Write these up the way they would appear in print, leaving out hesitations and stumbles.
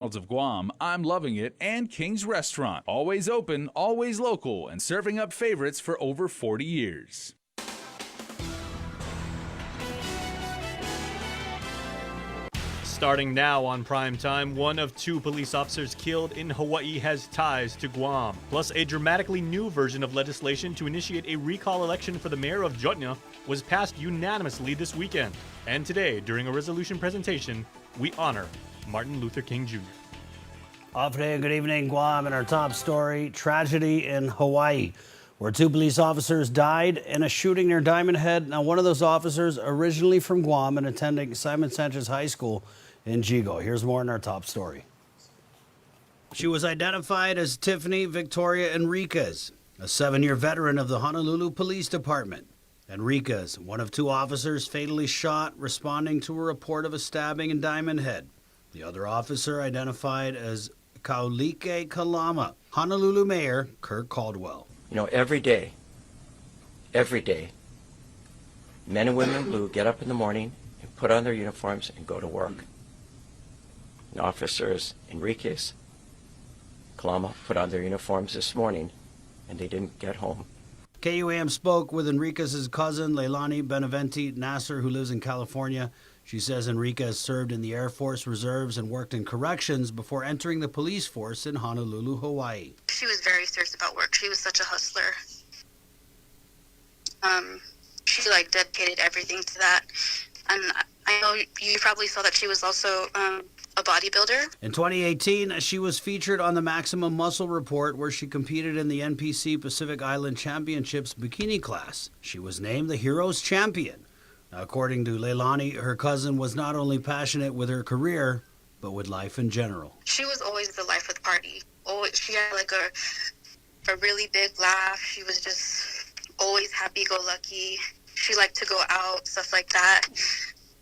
of Guam, I'm Loving It, and King's Restaurant. Always open, always local, and serving up favorites for over 40 years. Starting now on Prime Time, one of two police officers killed in Hawaii has ties to Guam. Plus, a dramatically new version of legislation to initiate a recall election for the mayor of Jotnya was passed unanimously this weekend. And today, during a resolution presentation, we honor Martin Luther King Jr. Off today and good evening, Guam. And our top story, tragedy in Hawaii, where two police officers died in a shooting near Diamond Head. Now, one of those officers originally from Guam and attending Simon Sanchez High School in Jigo. Here's more in our top story. She was identified as Tiffany Victoria Enriquez, a 7-year veteran of the Honolulu Police Department. Enriquez, one of two officers fatally shot responding to a report of a stabbing in Diamond Head. The other officer identified as Kaulike Kalama, Honolulu Mayor Kirk Caldwell. You know, every day, men and women in blue get up in the morning and put on their uniforms and go to work. And officers Enriquez, Kalama put on their uniforms this morning and they didn't get home. KUAM spoke with Enriquez's cousin, Leilani Benavente Nasser, who lives in California. She says Enriquez served in the Air Force Reserves and worked in corrections before entering the police force in Honolulu, Hawaii. She was very serious about work. She was such a hustler. She dedicated everything to that. And I know you probably saw that she was also a bodybuilder. In 2018, she was featured on the Maximum Muscle Report, where she competed in the NPC Pacific Island Championships bikini class. She was named the Heroes Champion. Now, according to Leilani, her cousin was not only passionate with her career, but with life in general. She was always the life of the party. She had a really big laugh. She was just always happy-go-lucky. She liked to go out, stuff like that.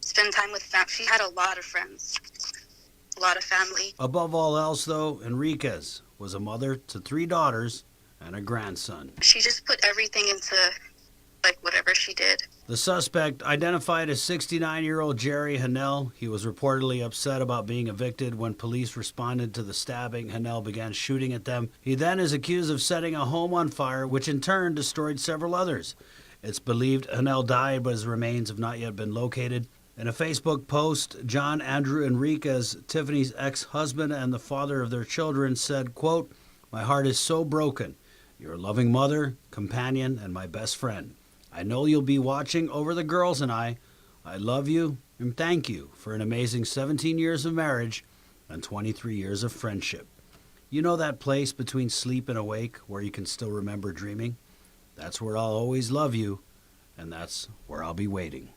Spend time with family. She had a lot of friends, a lot of family. Above all else, though, Enriquez was a mother to 3 daughters and a grandson. She just put everything into whatever she did. The suspect, identified as 69-year-old Jerry Hanel, he was reportedly upset about being evicted when police responded to the stabbing. Hanel began shooting at them. He then is accused of setting a home on fire, which in turn destroyed several others. It's believed Hanel died, but his remains have not yet been located. In a Facebook post, John Andrew Enriquez, Tiffany's ex-husband and the father of their children, said, quote, "My heart is so broken. You're a loving mother, companion, and my best friend. I know you'll be watching over the girls and I love you and thank you for an amazing 17 years of marriage and 23 years of friendship. You know that place between sleep and awake where you can still remember dreaming? That's where I'll always love you, and that's where I'll be waiting."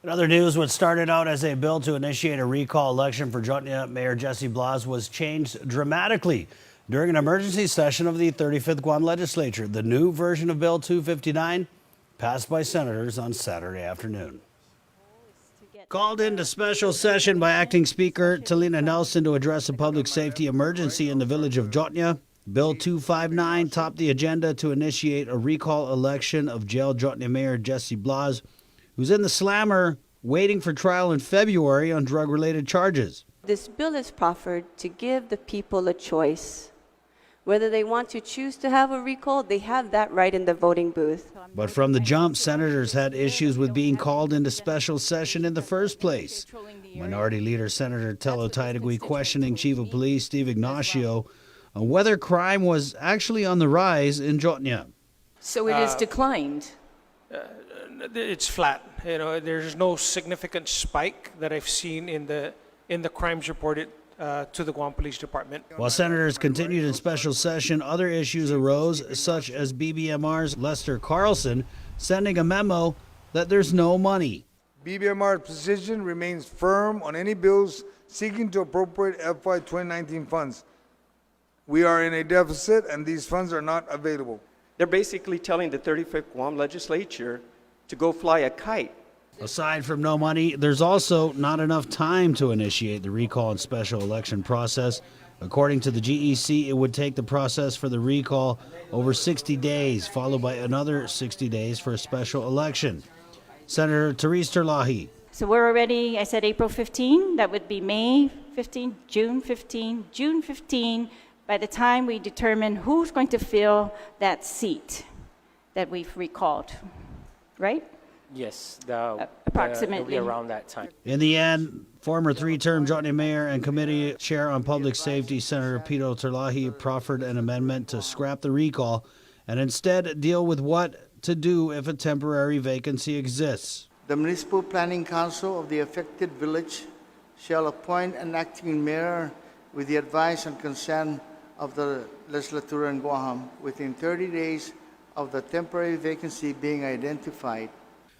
In other news, what started out as a bill to initiate a recall election for Jotnya Mayor Jesse Blas was changed dramatically during an emergency session of the 35th Guam Legislature. The new version of Bill 259 passed by senators on Saturday afternoon. Called into special session by Acting Speaker Talina Nelson to address a public safety emergency in the village of Jotnya, Bill 259 topped the agenda to initiate a recall election of jailed Jotnya Mayor Jesse Blas, who's in the slammer waiting for trial in February on drug-related charges. This bill is proffered to give the people a choice. Whether they want to choose to have a recall, they have that right in the voting booth. But from the jump, senators had issues with being called into special session in the first place. Minority Leader Senator Tello Taitagui questioning Chief of Police Steve Ignacio on whether crime was actually on the rise in Jotnya. So it is declined? It's flat. There's no significant spike that I've seen in the crimes reported to the Guam Police Department. While senators continued in special session, other issues arose, such as BBMR's Lester Carlson sending a memo that there's no money. BBMR's position remains firm on any bills seeking to appropriate FY 2019 funds. We are in a deficit and these funds are not available. They're basically telling the 35th Guam Legislature to go fly a kite. Aside from no money, there's also not enough time to initiate the recall and special election process. According to the GEC, it would take the process for the recall over 60 days, followed by another 60 days for a special election. Senator Therese Terlahi. So we're already, I said April 15, that would be May June 15, June 15, by the time we determine who's going to fill that seat that we've recalled, right? Yes, approximately it'll be around that time. In the end, former three-term Johnny Mayor and Committee Chair on Public Safety, Senator Pito Terlahi, proffered an amendment to scrap the recall and instead deal with what to do if a temporary vacancy exists. The Municipal Planning Council of the affected village shall appoint an acting mayor with the advice and consent of the legislature in Guam within 30 days of the temporary vacancy being identified.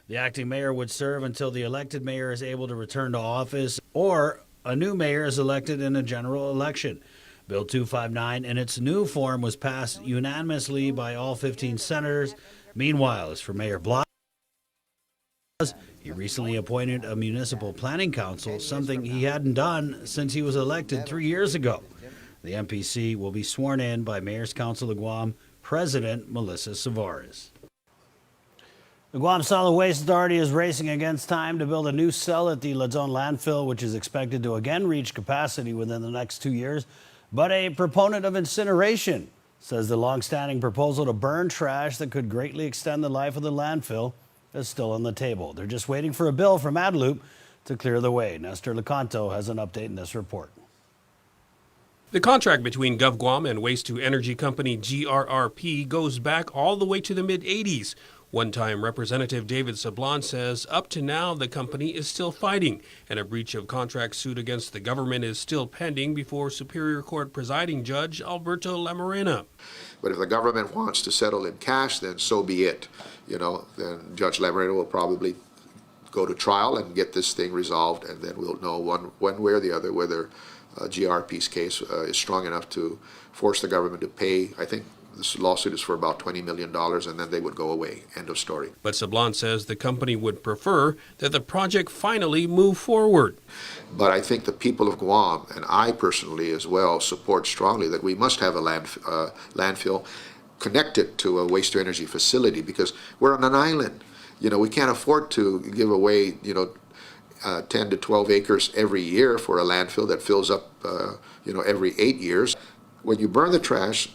The acting mayor would serve until the elected mayor is able to return to office or a new mayor is elected in a general election. Bill 259 in its new form was passed unanimously by all 15 senators. Meanwhile, as for Mayor Blas, he recently appointed a municipal planning council, something he hadn't done since he was elected 3 years ago. The MPC will be sworn in by Mayor's Council of Guam President Melissa Savares. The Guam Solid Waste Authority is racing against time to build a new cell at the Luzon landfill, which is expected to again reach capacity within the next 2 years. But a proponent of incineration says the long-standing proposal to burn trash that could greatly extend the life of the landfill is still on the table. They're just waiting for a bill from Adloop to clear the way. Nestor Lecanto has an update in this report. The contract between GovGuam and waste-to-energy company GRRP goes back all the way to the mid-'80s. One-time Representative David Sablan says up to now the company is still fighting, and a breach of contract suit against the government is still pending before Superior Court presiding judge Alberto Lamarena. But if the government wants to settle in cash, then so be it. Then Judge Lamarena will probably go to trial and get this thing resolved, and then we'll know one way or the other whether GRP's case is strong enough to force the government to pay. I think this lawsuit is for about $20 million, and then they would go away. End of story. But Sablan says the company would prefer that the project finally move forward. But I think the people of Guam, and I personally as well, support strongly that we must have a landfill connected to a waste-to-energy facility, because we're on an island. We can't afford to give away, 10 to 12 acres every year for a landfill that fills up, every 8 years. When you burn the trash,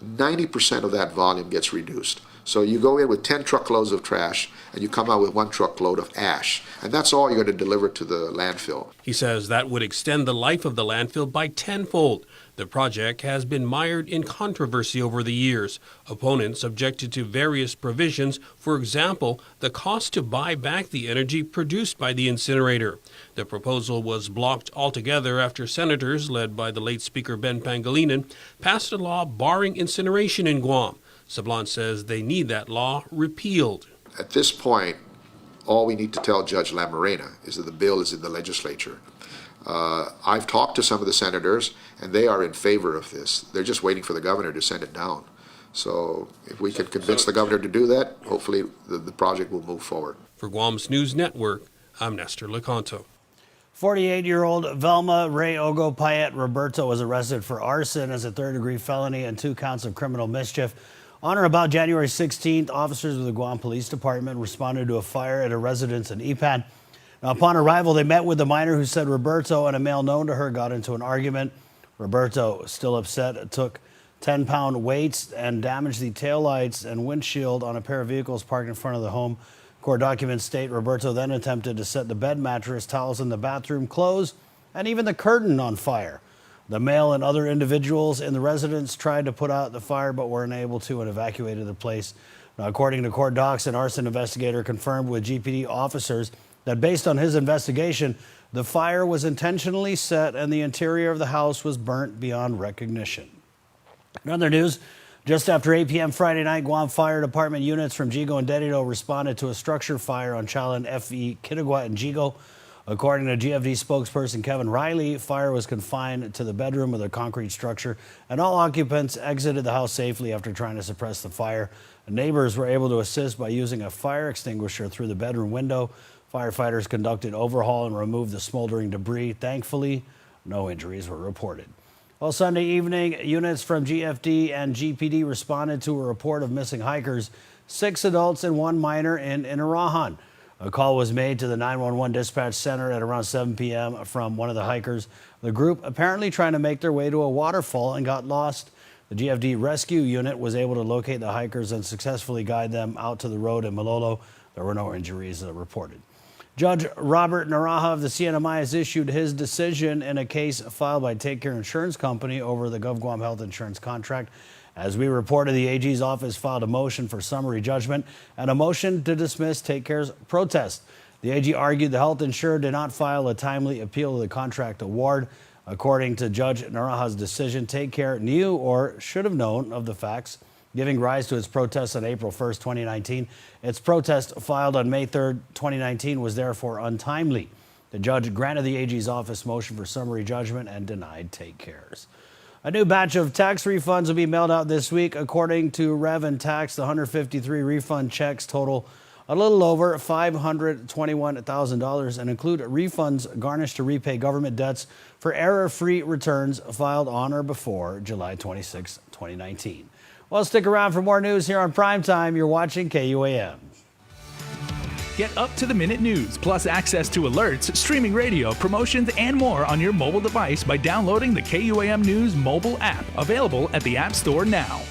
90% of that volume gets reduced. So you go in with 10 truckloads of trash and you come out with 1 truckload of ash. And that's all you're going to deliver to the landfill. He says that would extend the life of the landfill by tenfold. The project has been mired in controversy over the years. Opponents objected to various provisions, for example, the cost to buy back the energy produced by the incinerator. The proposal was blocked altogether after senators, led by the late Speaker Ben Pangilinan, passed a law barring incineration in Guam. Sablan says they need that law repealed. At this point, all we need to tell Judge Lamarena is that the bill is in the legislature. I've talked to some of the senators, and they are in favor of this. They're just waiting for the governor to send it down. So if we can convince the governor to do that, hopefully the project will move forward. For Guam's News Network, I'm Nestor Lecanto. 48-year-old Velma Ray Ogo Payet Roberto was arrested for arson as a third-degree felony and 2 counts of criminal mischief. On or about January 16th, officers of the Guam Police Department responded to a fire at a residence in Ipan. Now, upon arrival, they met with the minor who said Roberto and a male known to her got into an argument. Roberto, still upset, took 10-pound weights and damaged the taillights and windshield on a pair of vehicles parked in front of the home. Court documents state Roberto then attempted to set the bed mattress, towels in the bathroom, clothes, and even the curtain on fire. The male and other individuals in the residence tried to put out the fire but were unable to and evacuated the place. Now, according to court docs, an arson investigator confirmed with GPD officers that based on his investigation, the fire was intentionally set and the interior of the house was burnt beyond recognition. In other news, just after 8 p.m. Friday night, Guam Fire Department units from Jigo and Derrida responded to a structure fire on Chalan FE Kitagua and Jigo. According to GFD spokesperson Kevin Riley, fire was confined to the bedroom of the concrete structure, and all occupants exited the house safely after trying to suppress the fire. Neighbors were able to assist by using a fire extinguisher through the bedroom window. Firefighters conducted overhaul and removed the smoldering debris. Thankfully, no injuries were reported. Well, Sunday evening, units from GFD and GPD responded to a report of missing hikers, 6 adults and 1 minor in Inarahan. A call was made to the 911 dispatch center at around 7 p.m. from one of the hikers. The group apparently trying to make their way to a waterfall and got lost. The GFD rescue unit was able to locate the hikers and successfully guide them out to the road in Malolo. There were no injuries reported. Judge Robert Naraha of the CNMI has issued his decision in a case filed by Take Care Insurance Company over the GovGuam health insurance contract. As we reported, the AG's office filed a motion for summary judgment and a motion to dismiss Take Care's protest. The AG argued the health insurer did not file a timely appeal to the contract award. According to Judge Naraha's decision, Take Care knew or should have known of the facts, giving rise to its protest on April 1st, 2019. Its protest filed on May 3rd, 2019 was therefore untimely. The judge granted the AG's office motion for summary judgment and denied Take Care's. A new batch of tax refunds will be mailed out this week. According to Rev and Tax, the 153 refund checks total a little over $521,000 and include refunds garnished to repay government debts for error-free returns filed on or before July 26, 2019. Well, stick around for more news here on Primetime. You're watching KUAM. Get up-to-the-minute news, plus access to alerts, streaming radio, promotions, and more on your mobile device by downloading the KUAM News mobile app, available at the App Store now.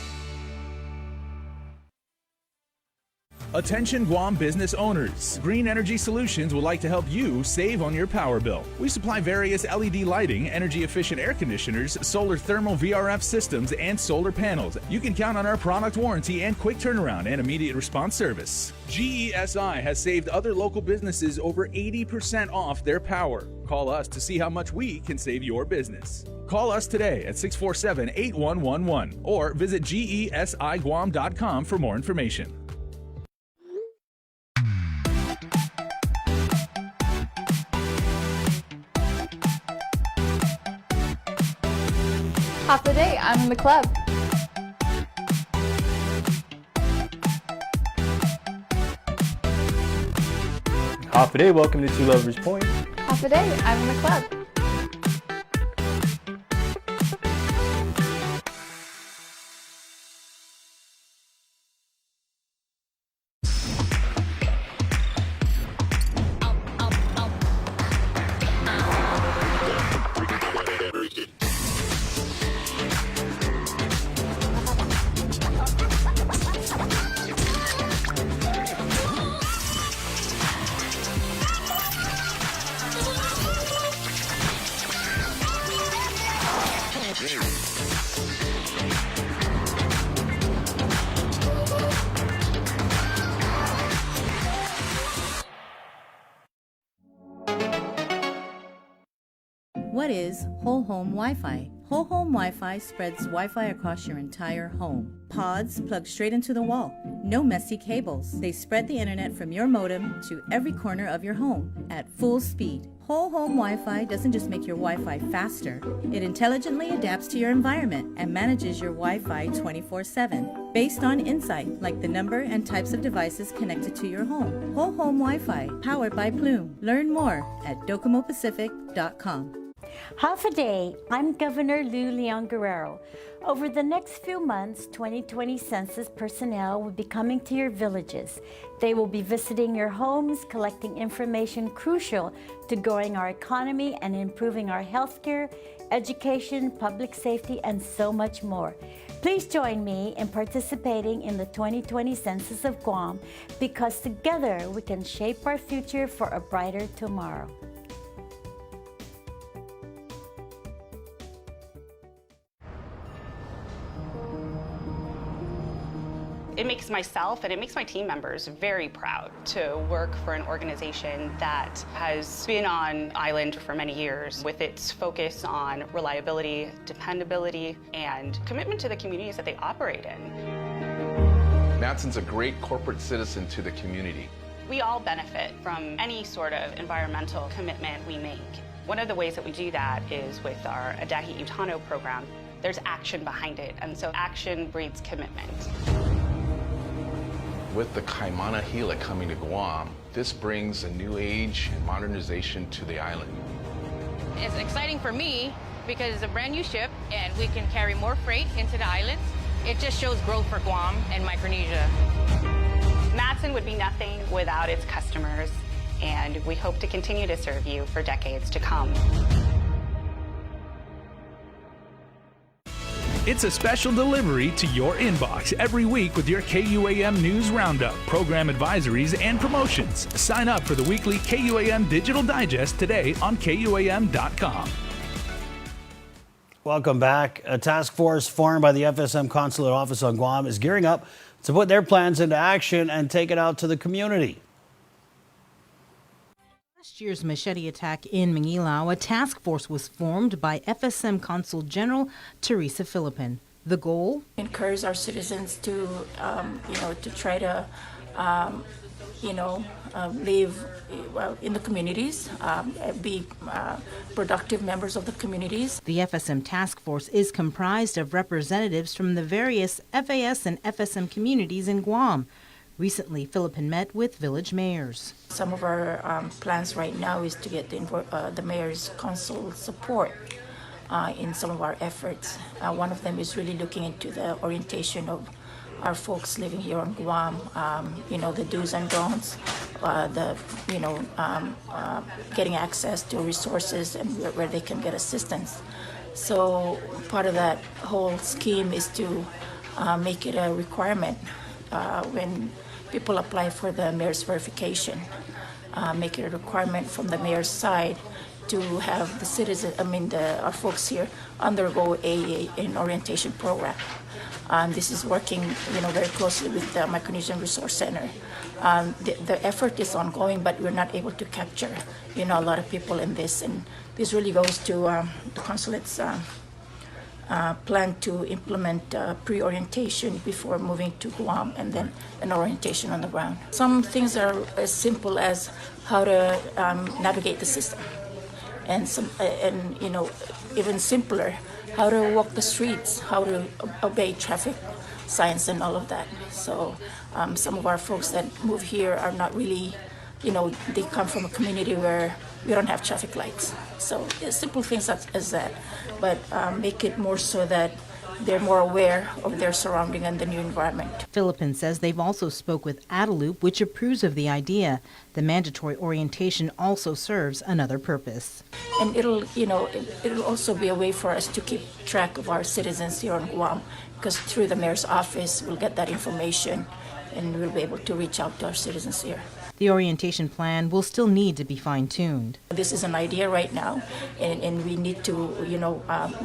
Attention Guam business owners. Green Energy Solutions would like to help you save on your power bill. We supply various LED lighting, energy-efficient air conditioners, solar thermal VRF systems, and solar panels. You can count on our product warranty and quick turnaround and immediate response service. GESI has saved other local businesses over 80% off their power. Call us to see how much we can save your business. Call us today at 647-8111 or visit gesiguam.com for more information. Half the day, I'm in the club. Half a day, welcome to Two Lovers Point. Half a day, I'm in the club. What is Whole Home Wi-Fi? Whole Home Wi-Fi spreads Wi-Fi across your entire home. Pods plug straight into the wall. No messy cables. They spread the internet from your modem to every corner of your home at full speed. Whole Home Wi-Fi doesn't just make your Wi-Fi faster. It intelligently adapts to your environment and manages your Wi-Fi 24/7 based on insight like the number and types of devices connected to your home. Whole Home Wi-Fi, powered by Plume. Learn more at docomopacific.com. Half a day, I'm Governor Lou Leon Guerrero. Over the next few months, 2020 Census personnel will be coming to your villages. They will be visiting your homes, collecting information crucial to growing our economy and improving our healthcare, education, public safety, and so much more. Please join me in participating in the 2020 Census of Guam, because together we can shape our future for a brighter tomorrow. It makes myself and it makes my team members very proud to work for an organization that has been on island for many years with its focus on reliability, dependability, and commitment to the communities that they operate in. Matson's a great corporate citizen to the community. We all benefit from any sort of environmental commitment we make. One of the ways that we do that is with our Adahi Utano program. There's action behind it, and so action breeds commitment. With the Kaimana Hila coming to Guam, this brings a new age and modernization to the island. It's exciting for me because it's a brand new ship and we can carry more freight into the islands. It just shows growth for Guam and Micronesia. Matson would be nothing without its customers, and we hope to continue to serve you for decades to come. It's a special delivery to your inbox every week with your KUAM News Roundup, program advisories, and promotions. Sign up for the weekly KUAM Digital Digest today on KUAM.com. Welcome back. A task force formed by the FSM Consulate Office on Guam is gearing up to put their plans into action and take it out to the community. Last year's machete attack in Manilao, a task force was formed by FSM Consul General Teresa Philippin. The goal? Encourage our citizens to, to try to, live in the communities, be productive members of the communities. The FSM task force is comprised of representatives from the various FAS and FSM communities in Guam. Recently, Philippin met with village mayors. Some of our plans right now is to get the mayor's council support in some of our efforts. One of them is really looking into the orientation of our folks living here on Guam, the do's and don'ts, getting access to resources and where they can get assistance. So part of that whole scheme is to make it a requirement when people apply for the mayor's verification, make it a requirement from the mayor's side to have the citizen, our folks here undergo an orientation program. This is working, very closely with the Micronesian Resource Center. The effort is ongoing, but we're not able to capture, a lot of people in this, and this really goes to the consulate's plan to implement pre-orientation before moving to Guam, and then an orientation on the ground. Some things are as simple as how to navigate the system, and even simpler, how to walk the streets, how to obey traffic signs and all of that. So some of our folks that move here are not really, they come from a community where we don't have traffic lights. So simple things as that, but make it more so that they're more aware of their surrounding and the new environment. Philippin says they've also spoke with Adelup, which approves of the idea. The mandatory orientation also serves another purpose. And it'll also be a way for us to keep track of our citizens here on Guam, because through the mayor's office, we'll get that information and we'll be able to reach out to our citizens here. The orientation plan will still need to be fine-tuned. This is an idea right now, and we need to,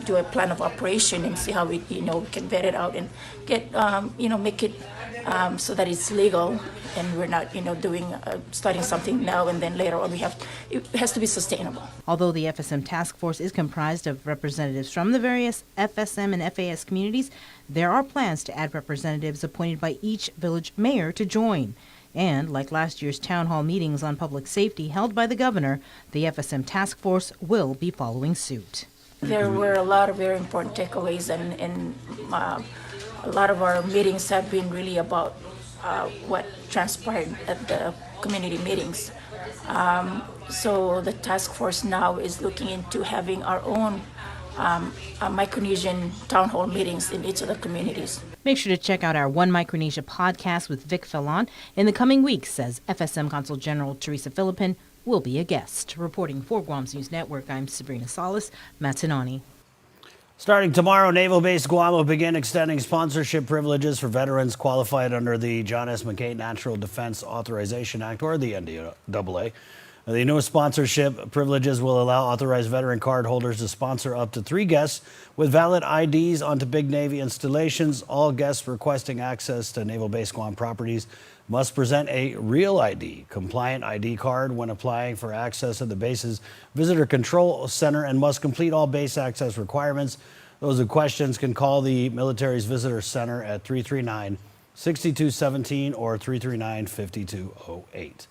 do a plan of operation and see how we, can vet it out and get, make it so that it's legal, and we're not, starting something now and then later on it has to be sustainable. Although the FSM task force is comprised of representatives from the various FSM and FAS communities, there are plans to add representatives appointed by each village mayor to join. And, like last year's town hall meetings on public safety held by the governor, the FSM task force will be following suit. There were a lot of very important takeaways, and a lot of our meetings have been really about what transpired at the community meetings. So the task force now is looking into having our own Micronesian town hall meetings in each of the communities. Make sure to check out our One Micronesia podcast with Vic Fallon in the coming weeks, says FSM Consul General Teresa Philippin will be a guest. Reporting for Guam's News Network, I'm Sabrina Salas, Matinani. Starting tomorrow, Naval Base Guam will begin extending sponsorship privileges for veterans qualified under the John S. McCain Natural Defense Authorization Act, or the NDAA. The new sponsorship privileges will allow authorized veteran card holders to sponsor up to 3 guests with valid IDs onto big Navy installations. All guests requesting access to Naval Base Guam properties must present a real ID, compliant ID card when applying for access to the base's Visitor Control Center, and must complete all base access requirements. Those with questions can call the military's Visitor Center at 339-6217 or 339-5208.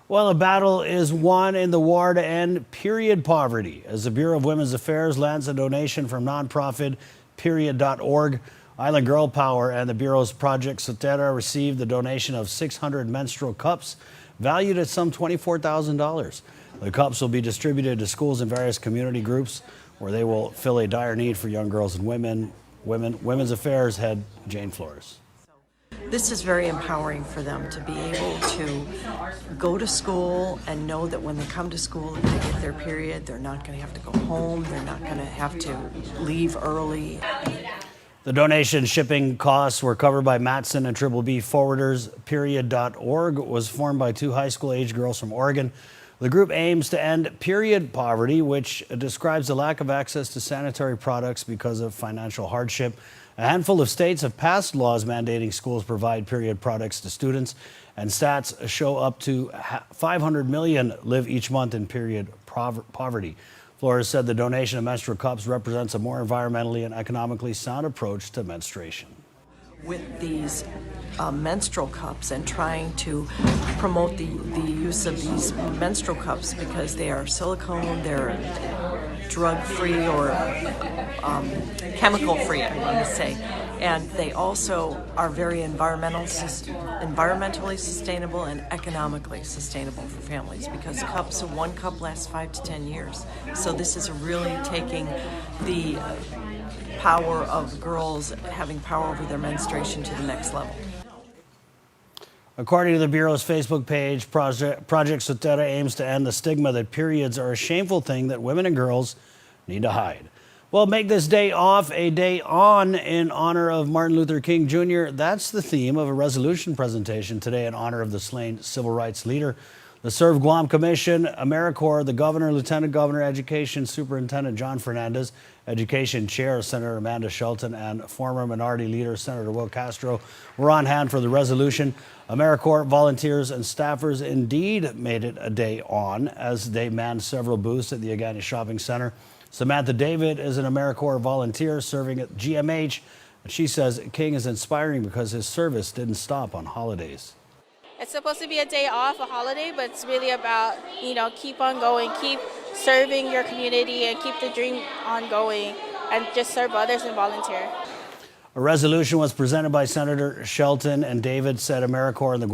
Well, a battle is won in the war to end period poverty as the Bureau of Women's Affairs lands a donation from nonprofit period.org. Island Girl Power and the Bureau's Project Sotera received the donation of 600 menstrual cups valued at some $24,000. The cups will be distributed to schools and various community groups where they will fill a dire need for young girls and women. Women's Affairs head Jane Flores. This is very empowering for them to be able to go to school and know that when they come to school and they get their period, they're not going to have to go home, they're not going to have to leave early. The donation shipping costs were covered by Matson and Triple B Forwarders. Period.org was formed by two high school age girls from Oregon. The group aims to end period poverty, which describes the lack of access to sanitary products because of financial hardship. A handful of states have passed laws mandating schools provide period products to students, and stats show up to 500 million live each month in period poverty. Flores said the donation of menstrual cups represents a more environmentally and economically sound approach to menstruation. With these menstrual cups and trying to promote the use of these menstrual cups because they are silicone, they're drug-free or chemical-free, I want to say. And they also are very environmentally sustainable and economically sustainable for families because one cup lasts 5 to 10 years. So this is really taking the power of girls having power over their menstruation to the next level. According to the Bureau's Facebook page, Project Sotera aims to end the stigma that periods are a shameful thing that women and girls need to hide. Well, make this day off a day on in honor of Martin Luther King Jr. That's the theme of a resolution presentation today in honor of the slain civil rights leader. The Serve Guam Commission, AmeriCorps, the Governor, Lieutenant Governor, Education Superintendent John Fernandez, Education Chair Senator Amanda Shelton, and former Minority Leader Senator Will Castro were on hand for the resolution. AmeriCorps volunteers and staffers indeed made it a day on as they manned several booths at the Agani Shopping Center. Samantha David is an AmeriCorps volunteer serving at GMH. She says King is inspiring because his service didn't stop on holidays. It's supposed to be a day off, a holiday, but it's really about, keep on going, keep serving your community and keep the dream ongoing and just serve others and volunteer. A resolution was presented by Senator Shelton, and David said AmeriCorps and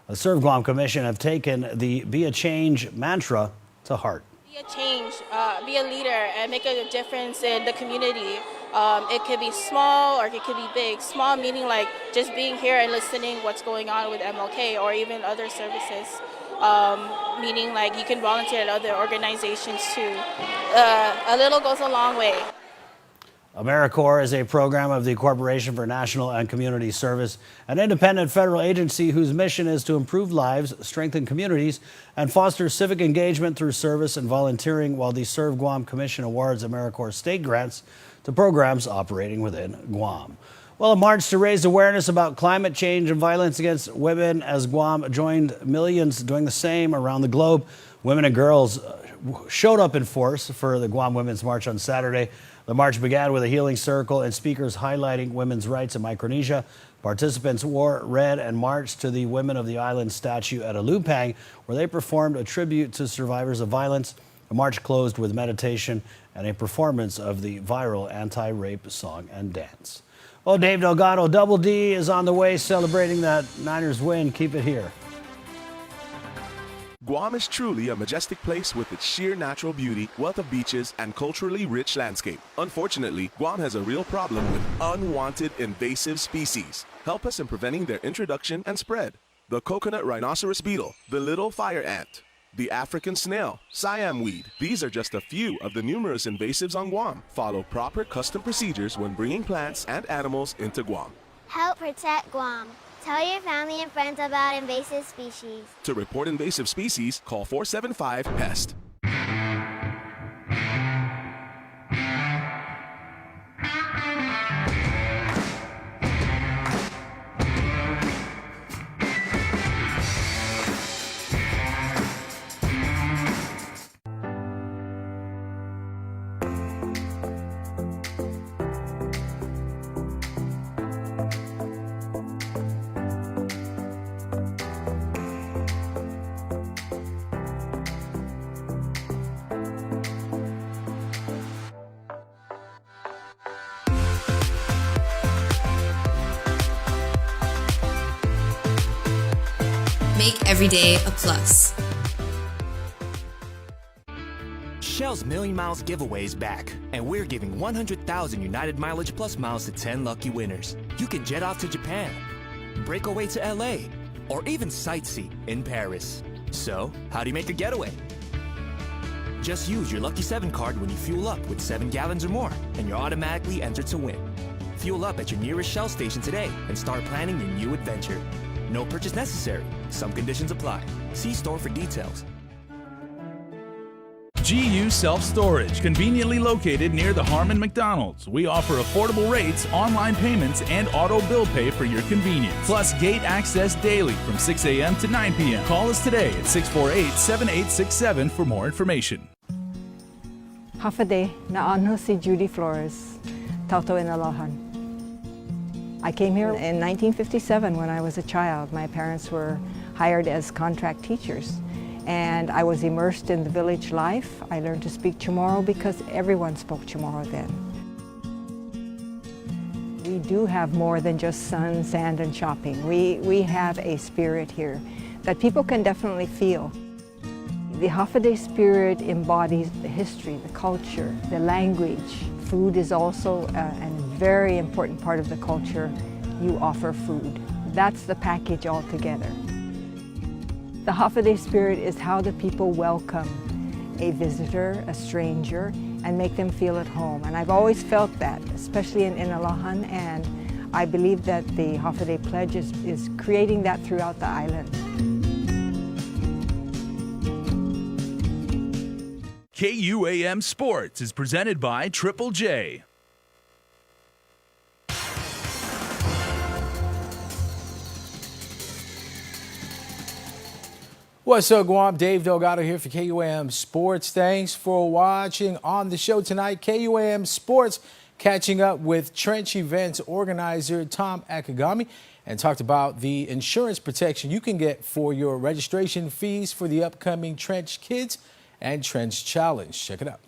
the Serve Guam Commission have taken the Be a Change mantra to heart. Be a change, be a leader, and make a difference in the community. It could be small or it could be big. Small meaning like just being here and listening what's going on with MLK or even other services. Meaning like you can volunteer at other organizations too. A little goes a long way. AmeriCorps is a program of the Corporation for National and Community Service, an independent federal agency whose mission is to improve lives, strengthen communities, and foster civic engagement through service and volunteering, while the Serve Guam Commission awards AmeriCorps state grants to programs operating within Guam. Well, a march to raise awareness about climate change and violence against women as Guam joined millions doing the same around the globe. Women and girls showed up in force for the Guam Women's March on Saturday. The march began with a healing circle and speakers highlighting women's rights in Micronesia. Participants wore red and marched to the Women of the Island statue at Alupang, where they performed a tribute to survivors of violence. The march closed with meditation and a performance of the viral anti-rape song and dance. Oh, Dave Delgado, Double D is on the way celebrating that Niners win. Keep it here. Guam is truly a majestic place with its sheer natural beauty, wealth of beaches, and culturally rich landscape. Unfortunately, Guam has a real problem with unwanted invasive species. Help us in preventing their introduction and spread. The coconut rhinoceros beetle, the little fire ant, the African snail, Siam weed. These are just a few of the numerous invasives on Guam. Follow proper custom procedures when bringing plants and animals into Guam. Help protect Guam. Tell your family and friends about invasive species. To report invasive species, call 475-PEST. Make every day a plus. Shell's Million Miles giveaway is back, and we're giving 100,000 United Mileage Plus miles to 10 lucky winners. You can jet off to Japan, break away to LA, or even sightsee in Paris. So, how do you make a getaway? Just use your Lucky 7 card when you fuel up with 7 gallons or more, and you're automatically entered to win. Fuel up at your nearest Shell station today and start planning your new adventure. No purchase necessary. Some conditions apply. See store for details. GU Self-Storage, conveniently located near the Harmon McDonald's. We offer affordable rates, online payments, and auto bill pay for your convenience. Plus gate access daily from 6 a.m. to 9 p.m. Call us today at 648-7867 for more information. Half a day, naano si Judy Flores, Tauto in Alohan. I came here in 1957 when I was a child. My parents were hired as contract teachers. And I was immersed in the village life. I learned to speak Chamorro because everyone spoke Chamorro then. We do have more than just sun, sand, and shopping. We have a spirit here that people can definitely feel. The Hafaday spirit embodies the history, the culture, the language. Food is also a very important part of the culture. You offer food. That's the package altogether. The Hafaday spirit is how the people welcome a visitor, a stranger, and make them feel at home. And I've always felt that, especially in Inalahan, and I believe that the Hafaday Pledge is creating that throughout the island. KUAM Sports is presented by Triple J. What's up, Guam? Dave Delgado here for KUAM Sports. Thanks for watching. On the show tonight, KUAM Sports catching up with Trench Events organizer Tom Akagami and talked about the insurance protection you can get for your registration fees for the upcoming Trench Kids and Trench Challenge. Check it out.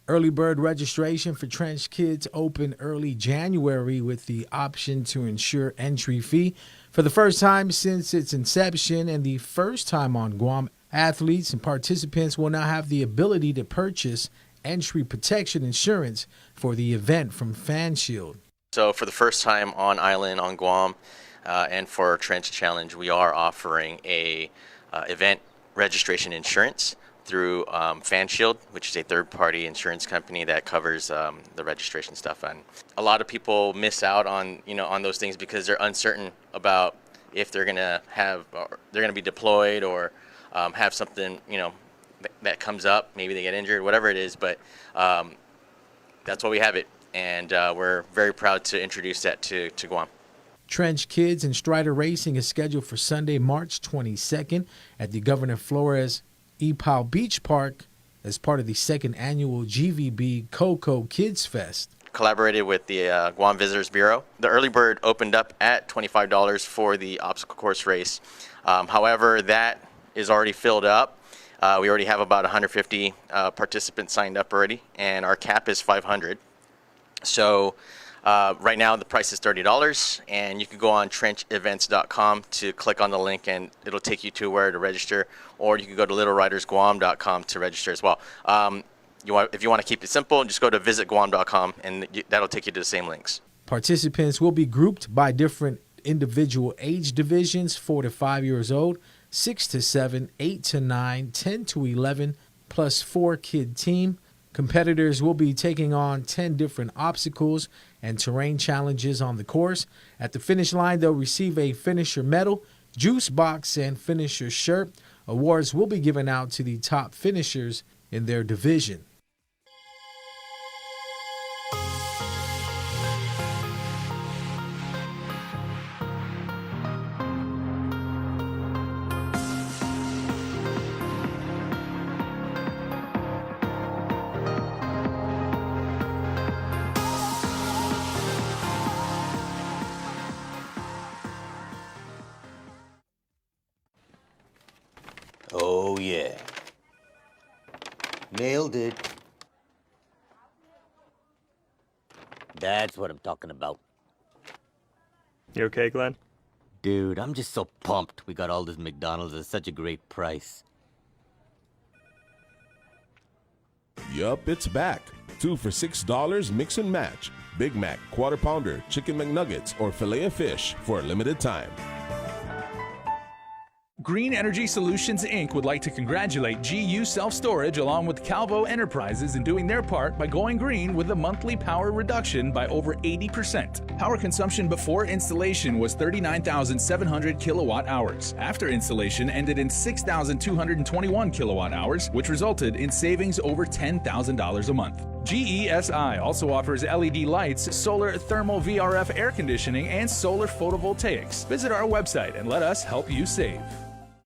Early bird registration for Trench Kids opened early January with the option to insure entry fee. For the first time since its inception and the first time on Guam, athletes and participants will now have the ability to purchase entry protection insurance for the event from FanShield. So for the first time on island on Guam and for our Trench Challenge, we are offering a event registration insurance through FanShield, which is a third-party insurance company that covers the registration stuff. And a lot of people miss out on on those things because they're uncertain about if they're gonna be deployed or have something that comes up. Maybe they get injured, whatever it is. But that's why we have it, and we're very proud to introduce that to Guam. Trench Kids and Strider Racing is scheduled for Sunday, March 22nd at the Governor Flores Epau Beach Park as part of the second annual GVB Coco Kids Fest. Collaborated with the Guam Visitors Bureau. The early bird opened up at $25 for the obstacle course race. However, that is already filled up. We already have about 150 participants signed up already, and our cap is 500. So right now the price is $30, and you can go on trenchevents.com to click on the link and it'll take you to where to register, or you can go to littleridersguam.com to register as well. If you want to keep it simple, just go to visitguam.com and that'll take you to the same links. Participants will be grouped by different individual age divisions: 4 to 5 years old, 6 to 7, 8 to 9, 10 to 11, plus 4 kid team. Competitors will be taking on 10 different obstacles and terrain challenges on the course. At the finish line, they'll receive a finisher medal, juice box, and finisher shirt. Awards will be given out to the top finishers in their division. Oh, yeah. Nailed it. That's what I'm talking about. You okay, Glenn? Dude, I'm just so pumped we got all this McDonald's at such a great price. Yup, it's back. 2 for $6 mix and match. Big Mac, Quarter Pounder, Chicken McNuggets, or Filet of Fish for a limited time. Green Energy Solutions, Inc. would like to congratulate GU Self-Storage along with Calvo Enterprises in doing their part by going green with a monthly power reduction by over 80%. Power consumption before installation was 39,700 kilowatt hours. After installation ended in 6,221 kilowatt hours, which resulted in savings over $10,000 a month. GESI also offers LED lights, solar thermal VRF air conditioning, and solar photovoltaics. Visit our website and let us help you save.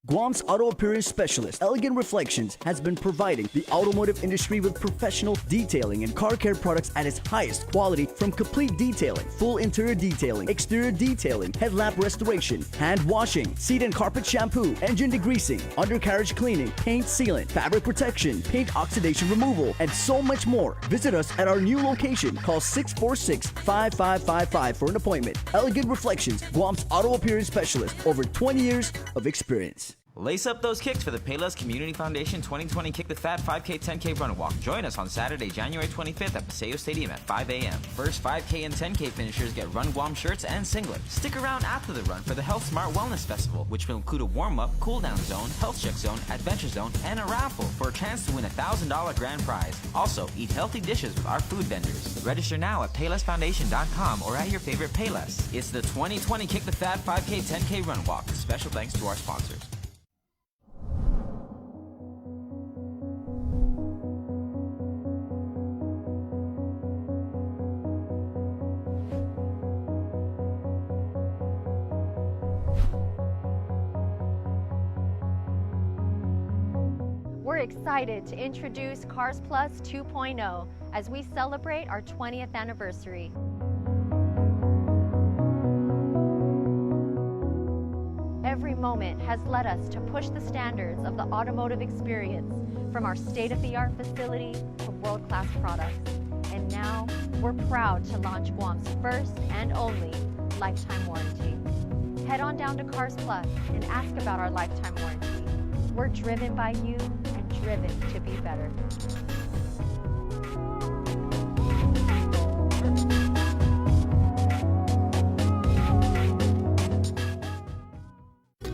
Guam's auto appearance specialist, Elegant Reflections, has been providing the automotive industry with professional detailing and car care products at its highest quality, from complete detailing, full interior detailing, exterior detailing, headlamp restoration, hand washing, seat and carpet shampoo, engine degreasing, undercarriage cleaning, paint sealant, fabric protection, paint oxidation removal, and so much more. Visit us at our new location. Call 646-5555 for an appointment. Elegant Reflections, Guam's auto appearance specialist, over 20 years of experience. Lace up those kicks for the Payless Community Foundation 2020 Kick the Fat 5K 10K Run and Walk. Join us on Saturday, January 25th at Paseo Stadium at 5 a.m. First 5K and 10K finishers get Run Guam shirts and singlets. Stick around after the run for the Health Smart Wellness Festival, which will include a warm-up, cool-down zone, health check zone, adventure zone, and a raffle for a chance to win a $1,000 grand prize. Also, eat healthy dishes with our food vendors. Register now at PaylessFoundation.com or at your favorite Payless. It's the 2020 Kick the Fat 5K 10K Run Walk. Special thanks to our sponsors. We're excited to introduce Cars Plus 2.0 as we celebrate our 20th anniversary. Every moment has led us to push the standards of the automotive experience, from our state-of-the-art facility to world-class products. And now, we're proud to launch Guam's first and only lifetime warranty. Head on down to Cars Plus and ask about our lifetime warranty. We're driven by you and driven to be better.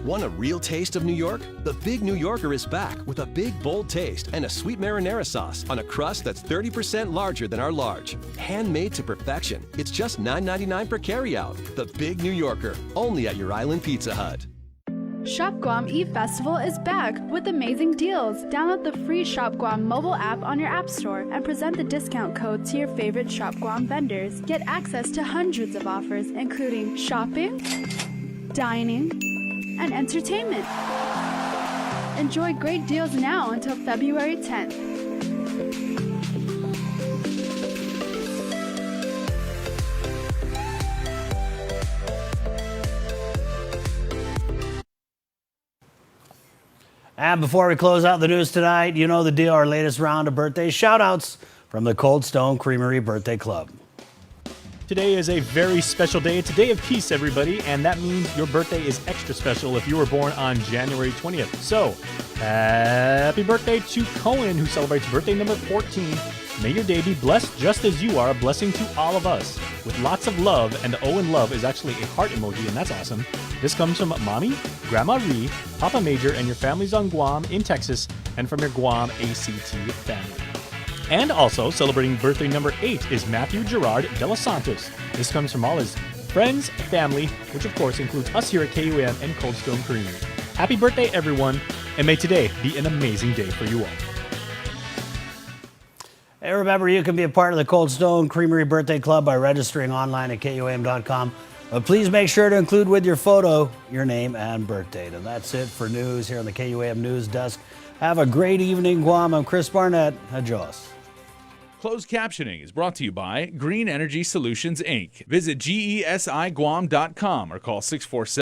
Want a real taste of New York? The Big New Yorker is back with a big, bold taste and a sweet marinara sauce on a crust that's 30% larger than our large. Handmade to perfection. It's just $9.99 per carryout. The Big New Yorker, only at your Island Pizza Hut. Shop Guam E-Festival is back with amazing deals. Download the free Shop Guam mobile app on your app store and present the discount code to your favorite Shop Guam vendors. Get access to hundreds of offers, including shopping, dining, and entertainment. Enjoy great deals now until February 10th. And before we close out the news tonight, you know the deal, our latest round of birthday shout-outs from the Cold Stone Creamery Birthday Club. Today is a very special day. It's a day of peace, everybody, and that means your birthday is extra special if you were born on January 20th. So, happy birthday to Cohen, who celebrates birthday number 14. May your day be blessed just as you are a blessing to all of us. With lots of love, and the O in love is actually a heart emoji, and that's awesome. This comes from Mommy, Grandma Ree, Papa Major, and your families on Guam, in Texas, and from your Guam ACT family. And also, celebrating birthday number 8 is Matthew Gerard de los Santos. This comes from all his friends, family, which of course includes us here at KUAM and Cold Stone Creamery. Happy birthday, everyone, and may today be an amazing day for you all. Hey, remember, you can be a part of the Cold Stone Creamery Birthday Club by registering online at KUAM.com. But please make sure to include with your photo your name and birth date. And that's it for news here on the KUAM News Desk. Have a great evening, Guam. I'm Chris Barnett. Adios. Closed captioning is brought to you by Green Energy Solutions, Inc. Visit GESIGuam.com or call 647